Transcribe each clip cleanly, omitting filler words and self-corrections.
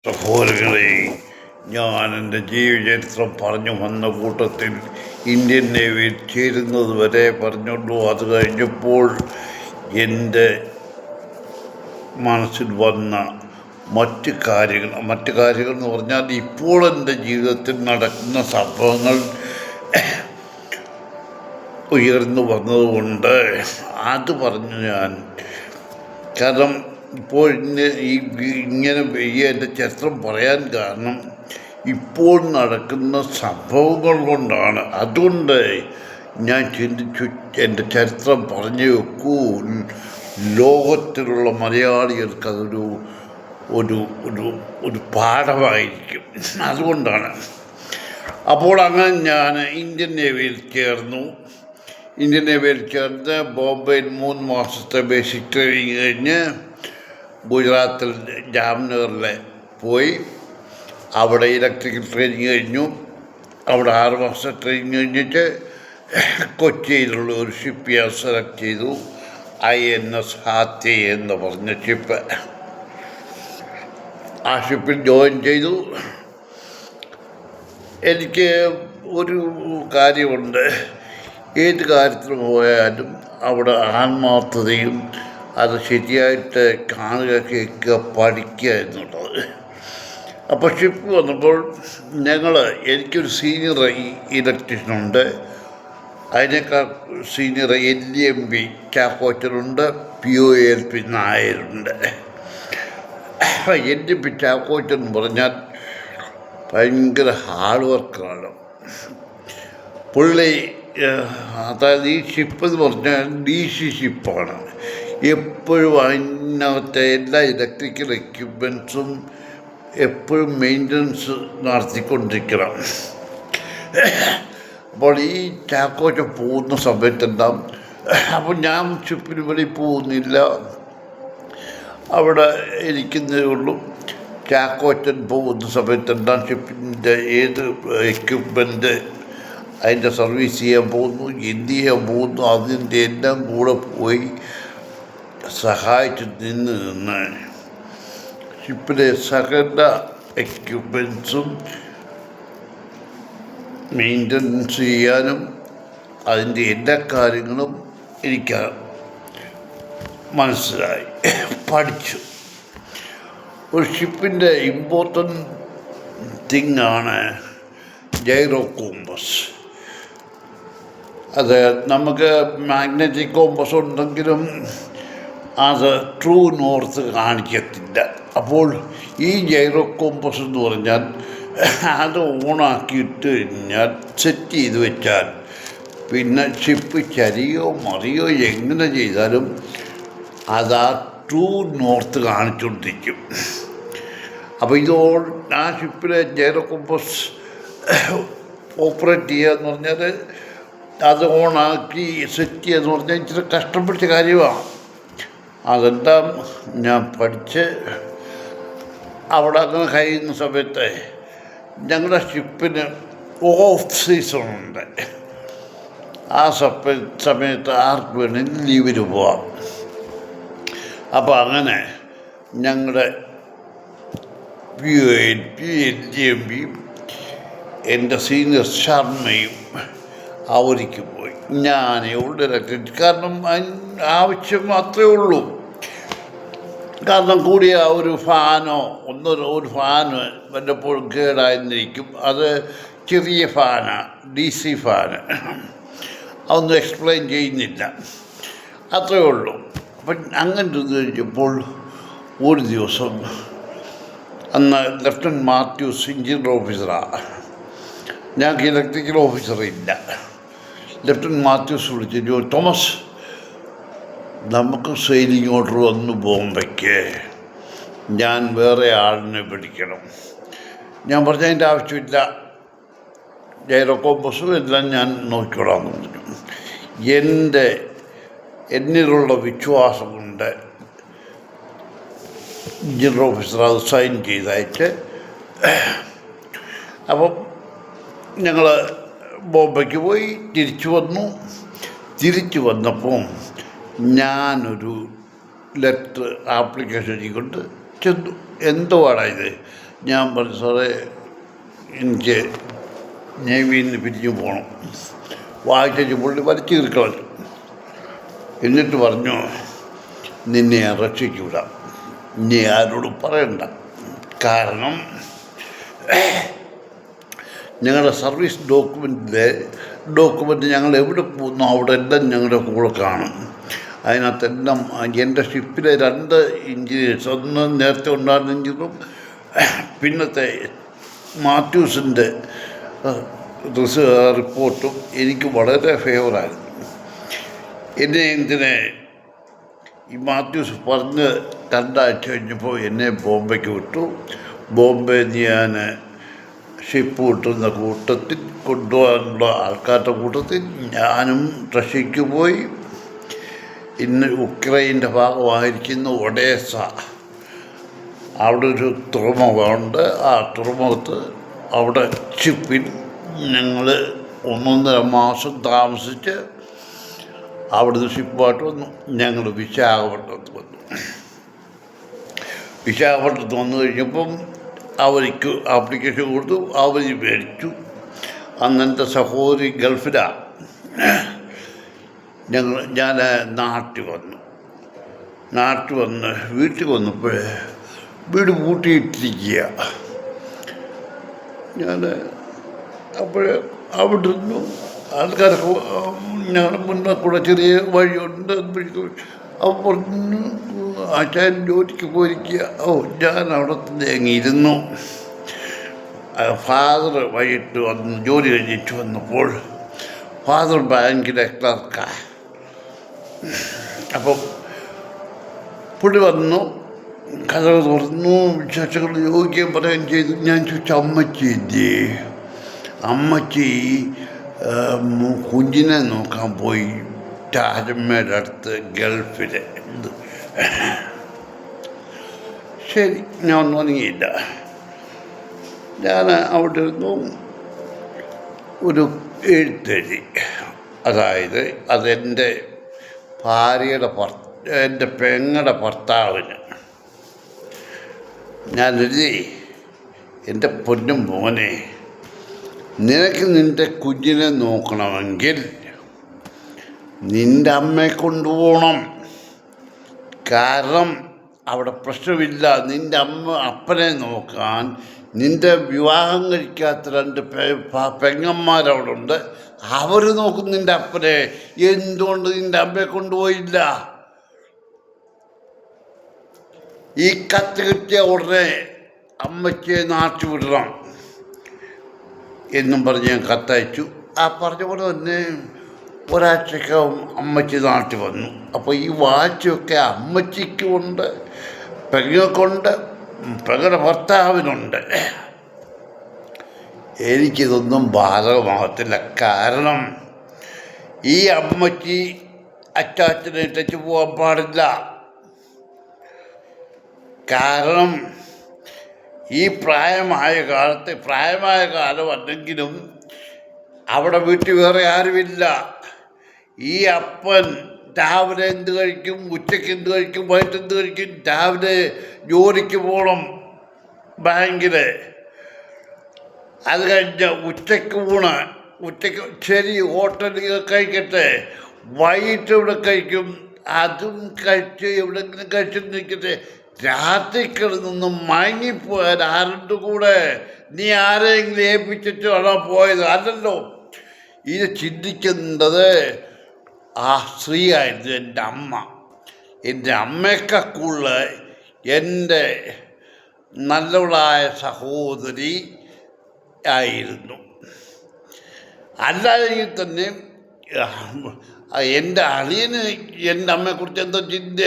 സഹോദരങ്ങളെ, ഞാൻ എൻ്റെ ജീവചരിത്രം പറഞ്ഞു വന്ന കൂട്ടത്തിൽ ഇന്ത്യൻ നേവിയിൽ ചേരുന്നത് വരെ പറഞ്ഞുള്ളൂ. അത് കഴിഞ്ഞപ്പോൾ എൻ്റെ മനസ്സിൽ വന്ന മറ്റ് കാര്യങ്ങൾ എന്ന് പറഞ്ഞാൽ ഇപ്പോൾ എൻ്റെ ജീവിതത്തിൽ നടക്കുന്ന സംഭവങ്ങൾ ഉയർന്നു വന്നതുകൊണ്ട് അത് പറഞ്ഞു ഞാൻ. കാരണം ഇപ്പോൾ ഇങ്ങനെ എൻ്റെ ചരിത്രം പറയാൻ കാരണം ഇപ്പോൾ നടക്കുന്ന സംഭവങ്ങൾ കൊണ്ടാണ്. അതുകൊണ്ട് ഞാൻ ചിന്തിച്ചു എൻ്റെ ചരിത്രം പറഞ്ഞു വെക്കൂ, ലോകത്തിലുള്ള മലയാളികൾക്ക് അതൊരു ഒരു ഒരു ഒരു പാഠമായിരിക്കും. അതുകൊണ്ടാണ്. അപ്പോൾ അങ്ങനെ ഞാൻ ഇന്ത്യൻ നേവിയിൽ ചേർന്നു. ഇന്ത്യൻ നേവിയിൽ ചേർന്ന് ബോംബെയിൽ 3 മാസത്തെ ബേസിക് ട്രെയിനിങ് കഴിഞ്ഞ് ഗുജറാത്തിൽ ജാംനഗറിൽ പോയി. അവിടെ ഇലക്ട്രിക്കൽ ട്രെയിനിങ് കഴിഞ്ഞു. അവിടെ 6 മാസത്തെ ട്രെയിനിങ് കഴിഞ്ഞിട്ട് കൊച്ചിയിലുള്ള ഒരു ഷിപ്പ് ഞാൻ സെലക്ട് ചെയ്തു. INS ഹാത്തി എന്ന് പറഞ്ഞ ഷിപ്പ്. ആ ഷിപ്പിൽ ജോയിൻ ചെയ്തു. എനിക്ക് ഒരു കാര്യമുണ്ട്, ഏത് കാര്യത്തിന് പോയാലും അവിടെ ആത്മാർത്ഥതയും അത് ശരിയായിട്ട് കാണുക, കേൾക്കുക, പഠിക്കുക എന്നുള്ളത്. അപ്പോൾ ഷിപ്പ് വന്നപ്പോൾ എനിക്കൊരു സീനിയർ ഇലക്ട്രീഷ്യനുണ്ട്, അതിനേക്കാൾ സീനിയർ LMB ചാക്കോച്ചനുണ്ട്, POLP നായരുണ്ട്. LMB ചാക്കോച്ചൻ എന്ന് പറഞ്ഞാൽ ഭയങ്കര ഹാർഡ് വർക്കറാണ് പുള്ളി. അതായത് ഈ ഷിപ്പ് എന്ന് പറഞ്ഞാൽ DC ഷിപ്പാണ്. എപ്പോഴും അതിനകത്തെ എല്ലാ ഇലക്ട്രിക്കൽ എക്യുപ്മെൻറ്റ്സും എപ്പോഴും മെയിൻ്റനൻസ് നടത്തിക്കൊണ്ടിരിക്കണം. അപ്പോൾ ഈ ചാക്കോച്ച പോകുന്ന സമയത്തെല്ലാം, അപ്പോൾ ഞാൻ ഷിപ്പിന് വെളിയിൽ പോകുന്നില്ല, അവിടെ ഇരിക്കുന്നതേ ഉള്ളൂ. ചാക്കോച്ചൻ പോകുന്ന സമയത്തെല്ലാം ഷിപ്പിൻ്റെ ഏത് എക്യുപ്മെൻറ്റ് അതിൻ്റെ സർവീസ് ചെയ്യാൻ പോകുന്നു, എന്ത് ചെയ്യാൻ പോകുന്നു, അതിൻ്റെ എല്ലാം കൂടെ പോയി സഹായിച്ച് നിന്ന് ഷിപ്പിലെ സകല എക്യുപ്മെൻറ്റ്സും മെയിൻ്റനൻസ് ചെയ്യാനും അതിൻ്റെ എല്ലാ കാര്യങ്ങളും എനിക്ക് മനസ്സിലായി, പഠിച്ചു. ഒരു ഷിപ്പിൻ്റെ ഇമ്പോർട്ടൻ്റ് തിങ്ങാണ് ജൈറോ കോമ്പസ്. അത് നമുക്ക് മാഗ്നറ്റിക് കോമ്പസ് ഉണ്ടെങ്കിലും അത് ട്രൂ നോർത്ത് കാണിക്കത്തില്ല. അപ്പോൾ ഈ ജൈറോ കോമ്പസ് എന്ന് പറഞ്ഞാൽ അത് ഓണാക്കിയിട്ട് കഴിഞ്ഞാൽ സെറ്റ് ചെയ്ത് വെച്ചാൽ പിന്നെ ഷിപ്പ് ചരിയോ മറിയോ എങ്ങനെ ചെയ്താലും അത് ആ ട്രൂ നോർത്ത് കാണിച്ചുകൊണ്ടിരിക്കും. അപ്പോൾ ആ ഷിപ്പിലെ ജൈറോ കോമ്പസ് ഓപ്പറേറ്റ് ചെയ്യുക എന്ന് പറഞ്ഞാൽ അത് ഓണാക്കി സെറ്റ് ചെയ്യുക എന്ന് പറഞ്ഞാൽ ഇച്ചിരി കഷ്ടപ്പെട്ട കാര്യമാണ്. അതെല്ലാം ഞാൻ പഠിച്ച് അവിടെ അങ്ങനെ കഴിയുന്ന സമയത്ത് ഞങ്ങളുടെ ഷിപ്പിന് ഓഫ് സീസണുണ്ട്. ആ സമയത്ത് ആർക്ക് വേണമെങ്കിൽ ലീവിന് പോവാം. അപ്പോൾ അങ്ങനെ ഞങ്ങളുടെ POLP LMB എൻ്റെ സീനിയർ ശർമ്മയും അവർക്ക് പോയി. ഞാൻ എവിടെ കാരണം ആവശ്യം മാത്രമേ ഉള്ളൂ. കാരണം കൂടിയ ഒരു ഫാനോ ഒരു ഫാന് വല്ലപ്പോഴും കേടായിരിക്കും. അത് ചെറിയ ഫാനാണ്, DC ഫാന്. അതൊന്നും എക്സ്പ്ലെയിൻ ചെയ്യുന്നില്ല, അത്രയേ ഉള്ളൂ. അപ്പം അങ്ങനെ കഴിഞ്ഞപ്പോൾ ഒരു ദിവസം അന്ന് ലഫ്റ്റനൻറ്റ് മാത്യൂസ് എഞ്ചിനീയർ ഓഫീസറാണ്, ഞങ്ങൾക്ക് ഇലക്ട്രിക്കൽ ഓഫീസറില്ല. ലഫ്റ്റനൻറ്റ് മാത്യൂസ് വിളിച്ചു, തോമസ് നമുക്ക് സെയിലിംഗ് ഓർഡർ വന്നു ബോംബെക്ക്, ഞാൻ വേറെ ആളിനെ പിടിക്കണം. ഞാൻ പറഞ്ഞ അതിൻ്റെ ആവശ്യമില്ല, ജൈറോ കോമ്പസും എല്ലാം ഞാൻ നോക്കിക്കോളാമെന്ന് പറഞ്ഞു. എന്നിലുള്ള വിശ്വാസം കൊണ്ട് എഞ്ചിനീയർ ഓഫീസർ അത് സൈൻ ചെയ്തയച്ച് അപ്പം ഞങ്ങൾ ബോംബെക്ക് പോയി തിരിച്ചു വന്നപ്പോൾ ഞാനൊരു ലെറ്റർ ആപ്ലിക്കേഷൻ കൊണ്ട് ചെന്നു. എന്തുവാടാ ഇത്, ഞാൻ പറഞ്ഞു, സാറേ എനിക്ക് നേവിയിൽ നിന്ന് പിരിഞ്ഞു പോകണം. വായിച്ചു പുള്ളി വലിച്ചു കീറിക്കളഞ്ഞു. എന്നിട്ട് പറഞ്ഞു, നിന്നെ ഞാൻ രക്ഷിക്കൂല, നീ ആരോടും പറയണ്ട. കാരണം ഞങ്ങളുടെ സർവീസ് ഡോക്യുമെൻ്റ് ഞങ്ങൾ എവിടെ പോകുന്നു അവിടെ എല്ലാം ഞങ്ങളുടെ കൂടെ കാണും. അതിനകത്തെല്ലാം എൻ്റെ ഷിപ്പിലെ 2 എഞ്ചിനീയേഴ്സ്, ഒന്ന് നേരത്തെ ഉണ്ടായിരുന്ന എഞ്ചിനീയറും പിന്നത്തെ മാത്യൂസിൻ്റെ റിപ്പോർട്ടും എനിക്ക് വളരെ ഫേവറായിരുന്നു. എന്നെ എന്തിനെ ഈ മാത്യൂസ് പറഞ്ഞ് 2 ആഴ്ച കഴിഞ്ഞപ്പോൾ എന്നെ ബോംബെക്ക് വിട്ടു. ബോംബെ ഞാൻ ഷിപ്പ് കിട്ടുന്ന കൂട്ടത്തിൽ കൊണ്ടുപോകാനുള്ള ആൾക്കാരുടെ കൂട്ടത്തിൽ ഞാനും റഷ്യക്ക് പോയി. ഇന്ന് ഉക്രൈൻ്റെ ഭാഗമായിരിക്കുന്ന ഒഡേസ, അവിടെ ഒരു തുറമുഖമുണ്ട്. ആ തുറമുഖത്ത് അവിടെ ഷിപ്പിൽ ഞങ്ങൾ 1.5 മാസം താമസിച്ച് അവിടുന്ന് ഷിപ്പായിട്ട് വന്നു. ഞങ്ങൾ വിശാഖപട്ടണത്ത് വന്നു. വിശാഖപട്ടണത്ത് വന്നു കഴിഞ്ഞപ്പം അവർക്ക് ആപ്ലിക്കേഷൻ കൊടുത്തു, അവർ മേടിച്ചു. അന്നെൻ്റെ സഹോദരി ഗൾഫിലാണ്. ഞാൻ നാട്ടിൽ വന്ന് വീട്ടിൽ വന്നപ്പോൾ വീട് പൂട്ടിയിട്ടിരിക്കുക. ഞാൻ അപ്പോൾ അവിടെ നിന്നു ആൾക്കാരൊക്കെ ഞങ്ങളുടെ മുന്നേ കൂടെ ചെറിയ വഴിയുണ്ട്. അപ്പോൾ പറഞ്ഞു, ആശാൻ ജോലിക്ക് പോയിരിക്കുക. ഞാൻ അവിടെ തന്നെ ഇരുന്നു. ഫാദർ വൈകിട്ട് വന്ന് ജോലി കഴിഞ്ഞിട്ട് വന്നപ്പോൾ ഫാദർ ബാങ്കിലെ ക്ലർക്കാണ്. അപ്പം പുള്ളി വന്നു, കഥ തുറന്നു, വിശേഷങ്ങൾ ചോദിക്കുകയും പറയുകയും ചെയ്തു. ഞാൻ ചോദിച്ചു, അമ്മച്ചി കുഞ്ഞിനെ നോക്കാൻ പോയി താജമ്മയുടെ അടുത്ത് ഗൾഫിൽ. ശരി, ഞാൻ ഒന്നും അനങ്ങിയില്ല. ഞാൻ അവിടെ ഇരുന്നു ഒരു എഴുത്തെഴുതി. അതായത് അതെൻ്റെ എൻ്റെ പെങ്ങളുടെ ഭർത്താവിന് ഞാൻ എഴുതി, എൻ്റെ പൊന്നും മോനെ, നിനക്ക് നിൻ്റെ കുഞ്ഞിനെ നോക്കണമെങ്കിൽ നിൻ്റെ അമ്മയെ കൊണ്ടുപോകണം. കാരണം അവിടെ പ്രശ്നമില്ല. നിൻ്റെ അപ്പനെ നോക്കാൻ നിൻ്റെ വിവാഹം കഴിക്കാത്ത 2 പെങ്ങന്മാരവിടെ ഉണ്ട്. അവർ നോക്കും നിൻ്റെ അപ്പനെ. എന്തുകൊണ്ട് നിൻ്റെ അമ്മയെ കൊണ്ടുപോയില്ല? ഈ കത്ത് കിട്ടിയ ഉടനെ അമ്മയ്ക്ക് നാട്ടിൽ വിടണം എന്നും പറഞ്ഞ് ഞാൻ കത്തയച്ചു. ആ പറഞ്ഞ പോലെ തന്നെ ഒരാഴ്ചക്കകം അമ്മച്ചി നാട്ടിൽ വന്നു. അപ്പോൾ ഈ വാച്ചൊക്കെ അമ്മച്ചിക്കുമുണ്ട്, പെങ്ങൾക്കുണ്ട്, പെങ്ങളുടെ ഭർത്താവിനുണ്ട്. എനിക്കിതൊന്നും ബാധകമാകത്തില്ല. കാരണം ഈ അമ്മച്ചി അച്ചാച്ചനെ ഇട്ടു പോകാൻ പാടില്ല. കാരണം ഈ പ്രായമായ കാലം അല്ലെങ്കിലും അവിടെ വീട്ടിൽ വേറെ ആരുമില്ല. ഈ അപ്പൻ രാവിലെ എന്ത് കഴിക്കും, ഉച്ചയ്ക്ക് എന്ത് കഴിക്കും, വൈകിട്ട് എന്ത് കഴിക്കും? രാവിലെ ജോലിക്ക് പോകണം ബാങ്കിൽ. അത് കഴിഞ്ഞ് ഉച്ചയ്ക്ക് ശരി ഹോട്ടലിൽ കഴിക്കട്ടെ, വൈകിട്ട് ഇവിടെ കഴിക്കും. അതും കഴിച്ച് എവിടെയെങ്കിലും കഴിച്ചിരിക്കട്ടെ. രാത്രി കിടന്നൊന്നും മയങ്ങിപ്പോയാൽ ആരുടെ കൂടെ? നീ ആരെങ്കിലും ഏൽപ്പിച്ചിട്ട് വേണം പോയത്, അല്ലല്ലോ. ഇത് ചിന്തിക്കേണ്ടത് ആ സ്ത്രീയായിരുന്നു, എൻ്റെ അമ്മ. എൻ്റെ അമ്മയൊക്കെ കൂടുതൽ എൻ്റെ നല്ലവളായ സഹോദരി ആയിരുന്നു. അല്ലാതെങ്കിൽ തന്നെ എൻ്റെ അളിയന് എൻ്റെ അമ്മയെക്കുറിച്ച് എന്തോ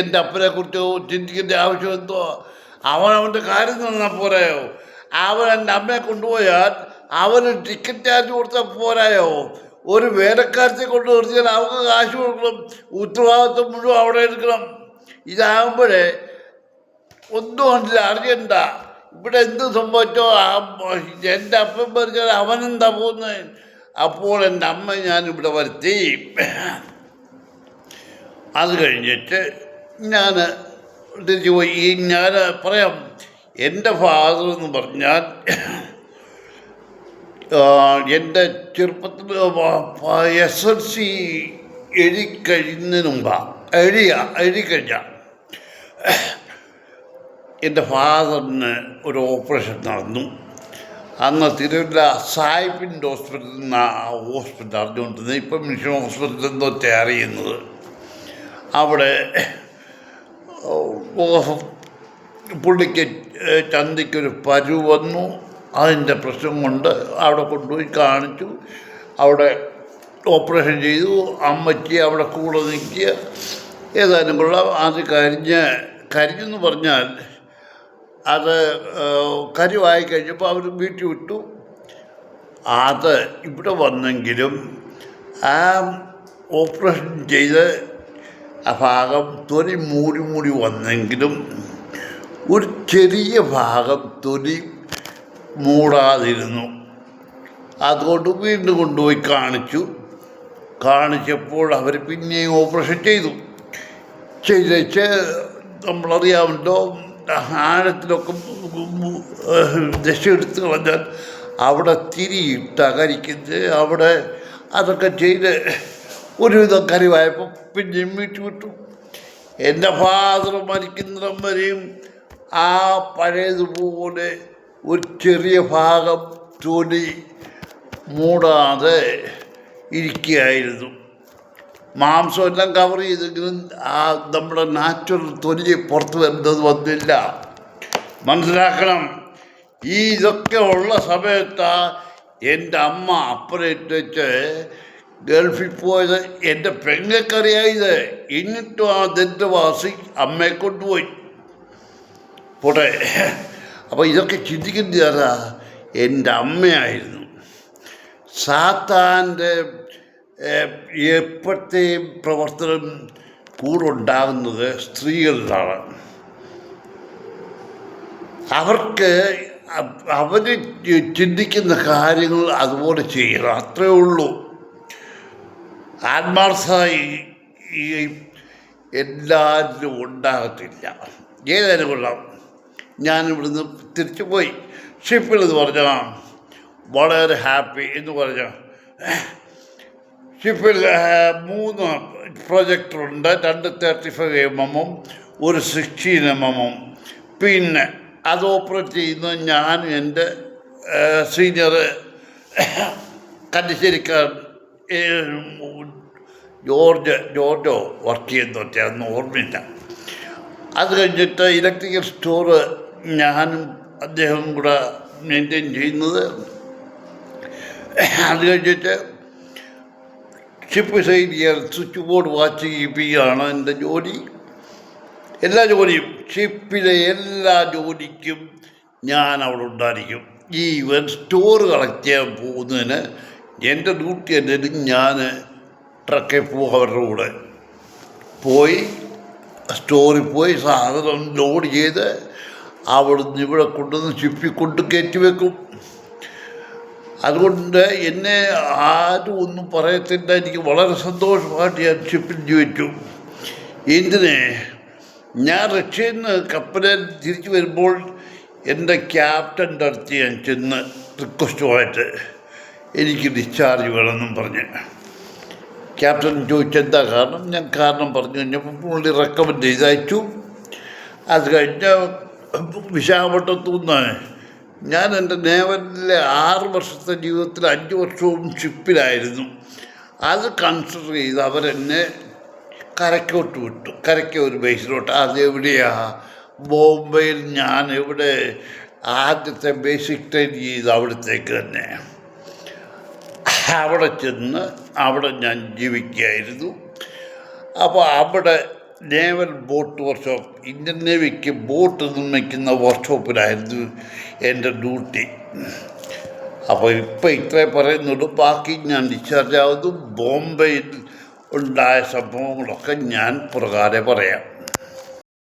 എൻ്റെ അപ്പനെക്കുറിച്ചോ ചിന്തിക്കേണ്ട ആവശ്യം എന്തോ? അവൻ്റെ കാര്യം തന്നാൽ പോരായോ? അവൻ എൻ്റെ അമ്മയെ കൊണ്ടുപോയാൽ അവന് ടിക്കറ്റ് ചാർജ് കൊടുത്താൽ പോരായോ? ഒരു വേലക്കാരത്തെ കൊണ്ട് നിർത്തിയാൽ അവർക്ക് കാശ് കൊടുക്കണം, ഉത്തരവാദിത്വം മുഴുവൻ അവിടെ എടുക്കണം. ഇതാകുമ്പോഴേ ഒന്നും അറിയണ്ട. ഇവിടെ എന്ത് സംഭവിച്ചോ എൻ്റെ അപ്പൻ പറഞ്ഞാൽ അവനെന്താ പോകുന്നത്? അപ്പോൾ എൻ്റെ അമ്മ ഞാനിവിടെ വരുത്തി. അത് കഴിഞ്ഞിട്ട് ഞാൻ തിരിച്ചു പോയി. ഞാൻ പറയാം, എൻ്റെ ഫാദർ എന്ന് പറഞ്ഞാൽ എൻ്റെ ചെറുപ്പത്തിൽ SLC എഴുതിക്കഴിഞ്ഞതിന് മുമ്പാണ് എഴുതിക്കഴിഞ്ഞ എൻ്റെ ഫാദറിന് ഒരു ഓപ്പറേഷൻ നടന്നു. അന്ന് തിരുവല്ല സായിപ്പിൻ്റെ ഹോസ്പിറ്റലിൽ നിന്ന് ഹോസ്പിറ്റൽ അറിഞ്ഞുകൊണ്ടിരുന്നത്. ഇപ്പം മിഷൻ ഹോസ്പിറ്റലിൽ നിന്നൊക്കെ അറിയുന്നത്. അവിടെ പുള്ളിക്ക് ചന്തിക്കൊരു പരു വന്നു. അതിൻ്റെ പ്രശ്നം കൊണ്ട് അവിടെ കൊണ്ടുപോയി കാണിച്ചു. അവിടെ ഓപ്പറേഷൻ ചെയ്തു. അമ്മയ്ക്ക് അവിടെ കൂടെ നിൽക്കുക. ഏതായാലും കൊള്ളാം. അത് കരിഞ്ഞെന്ന് പറഞ്ഞാൽ അത് കരിവായി കഴിഞ്ഞപ്പോൾ അവർ വീട്ടിൽ വിട്ടു. അത് ഇവിടെ വന്നെങ്കിലും ആ ഓപ്പറേഷൻ ചെയ്ത് ആ ഭാഗം തൊലി മൂടി വന്നെങ്കിലും ഒരു ചെറിയ ഭാഗം തൊലി മൂടാതിരുന്നു. അതുകൊണ്ട് വീണ്ടും കൊണ്ടുപോയി കാണിച്ചപ്പോൾ അവർ പിന്നെയും ഓപ്പറേഷൻ ചെയ്തേച്ച് നമ്മളറിയാമല്ലോ, ആഴത്തിലൊക്കെ ദശയെടുത്ത് കളഞ്ഞാൽ അവിടെ തിരിയിട്ട കരിക്കുന്നത്. അവിടെ അതൊക്കെ ചെയ്ത് ഒരുവിധം കരിവായപ്പോൾ പിന്നെയും വിട്ടു. എൻ്റെ ഫാദർ മരിക്കുന്നിടം വരെയും ആ പഴയതുപോലെ ഒരു ചെറിയ ഭാഗം തൊലി മൂടാതെ ഇരിക്കുകയായിരുന്നു. മാംസമെല്ലാം കവർ ചെയ്തെങ്കിലും ആ നമ്മുടെ നാച്ചുറൽ തൊലി പുറത്ത് വരുന്നത് വന്നില്ല. മനസ്സിലാക്കണം. ഇതൊക്കെ ഉള്ള സമയത്താണ് എൻ്റെ അമ്മ അപ്പുറത്ത് വെച്ച് ഗൾഫിൽ പോയത്. എൻ്റെ പെങ്ങൾക്കറിയായത്. എന്നിട്ടും ആ ദന്തവാസി അമ്മയെ കൊണ്ടുപോയി. പോട്ടെ. അപ്പോൾ ഇതൊക്കെ ചിന്തിക്കുന്നത് എൻ്റെ അമ്മയായിരുന്നു. സാത്താൻ്റെ എപ്പോഴത്തെയും പ്രവർത്തനം കൂടുണ്ടാകുന്നത് സ്ത്രീകളിലാണ്. അവർ ചിന്തിക്കുന്ന കാര്യങ്ങൾ അതുപോലെ ചെയ്യണം. അത്രയേ ഉള്ളൂ. ആത്മാർത്ഥമായി എല്ലാവരും ഉണ്ടാകത്തില്ല. ഏതായാലും കൊള്ളാം. ഞാനിവിടുന്ന് തിരിച്ചു പോയി. ഷിപ്പിലെന്ന് പറഞ്ഞാൽ വളരെ ഹാപ്പി എന്ന് പറഞ്ഞാൽ ഷിപ്പിൽ 3 പ്രൊജക്ടറുണ്ട്. 2 35mm, ഒരു 16mm. പിന്നെ അത് ഓപ്പറേറ്റ് ചെയ്യുന്നത് ഞാനും എൻ്റെ സീനിയർ കല്ലിശ്ശേരിക്കാരൻ ജോർജോ വർക്ക് ചെയ്യുന്നൊക്കെ അതൊന്നും ഓർമ്മയില്ല. അത് കഴിഞ്ഞിട്ട് ഇലക്ട്രിക്കൽ സ്റ്റോറ് ഞാനും അദ്ദേഹവും കൂടെ മെയിൻറ്റെയിൻ ചെയ്യുന്നത്. അത് കഴിഞ്ഞിട്ട് ഷിപ്പ് സൈൻ ചെയ്യാൻ സ്വിച്ച് ബോർഡ് വാച്ച് ചെയ്യുകയാണ് എൻ്റെ ജോലി. എല്ലാ ജോലിയും ഷിപ്പിലെ എല്ലാ ജോലിക്കും ഞാൻ അവിടെ ഉണ്ടായിരിക്കും. ഈ സ്റ്റോർ കളക്ട് ചെയ്യാൻ പോകുന്നതിന് എൻ്റെ ഡ്യൂട്ടി എന്തെങ്കിലും ഞാൻ ട്രക്കിൽ പോകും. അവരുടെ കൂടെ പോയി സ്റ്റോറിൽ പോയി സാധനം ലോഡ് ചെയ്ത് അവിടുന്ന് ഇവിടെ കൊണ്ടുവന്ന് ഷിപ്പിൽ കൊണ്ട് കയറ്റി വെക്കും. അതുകൊണ്ട് എന്നെ ആരും ഒന്നും പറയത്തില്ല. എനിക്ക് വളരെ സന്തോഷമായിട്ട് ഞാൻ ഷിപ്പിൽ ജീവിച്ചു. എന്തിനെ ഞാൻ റഷ്യയിൽ നിന്ന് കപ്പലിൽ തിരിച്ചു വരുമ്പോൾ എൻ്റെ ക്യാപ്റ്റൻ്റെ അടുത്ത് ഞാൻ ചെന്ന് റിക്വസ്റ്റുമായിട്ട് എനിക്ക് ഡിസ്ചാർജ് വേണമെന്നും പറഞ്ഞ് ക്യാപ്റ്റൻ ചോദിച്ചെന്താ കാരണം. ഞാൻ കാരണം പറഞ്ഞു കഴിഞ്ഞപ്പോൾ പുള്ളി റെക്കമെൻഡ് ചെയ്ത് അയച്ചു. അത് കഴിഞ്ഞ വിശാഖപട്ടണത്തു നിന്ന് ഞാൻ എൻ്റെ നേവലിലെ 6 വർഷത്തെ ജീവിതത്തിൽ 5 വർഷവും ഷിപ്പിലായിരുന്നു. അത് കൺസിഡർ ചെയ്ത് അവരെന്നെ കരയ്ക്കോട്ട് വിട്ടു. കരയ്ക്ക് ഒരു ബേസിലോട്ട്. അതെവിടെയാണ്? ബോംബെയിൽ. ഞാൻ ഇവിടെ ആദ്യത്തെ ബേസിക് ട്രെയിനിങ് ചെയ്ത് അവിടത്തേക്ക് തന്നെ. അവിടെ ചെന്ന് അവിടെ ഞാൻ ജീവിക്കുകയായിരുന്നു. അപ്പോൾ അവിടെ നേവൽ ബോട്ട് വർക്ക്ഷോപ്പ്, ഇന്ത്യൻ നേവിക്ക് ബോട്ട് നിർമ്മിക്കുന്ന വർക്ക്ഷോപ്പിലായിരുന്നു എൻ്റെ ഡ്യൂട്ടി. അപ്പോൾ ഇപ്പം ഇത്രേ പറയുന്നുള്ളൂ. ബാക്കി ഞാൻ ഡിസ്ചാർജ് ആവുന്നു. ബോംബെയിൽ ഉണ്ടായ സംഭവങ്ങളൊക്കെ ഞാൻ പ്രകാരം പറയാം.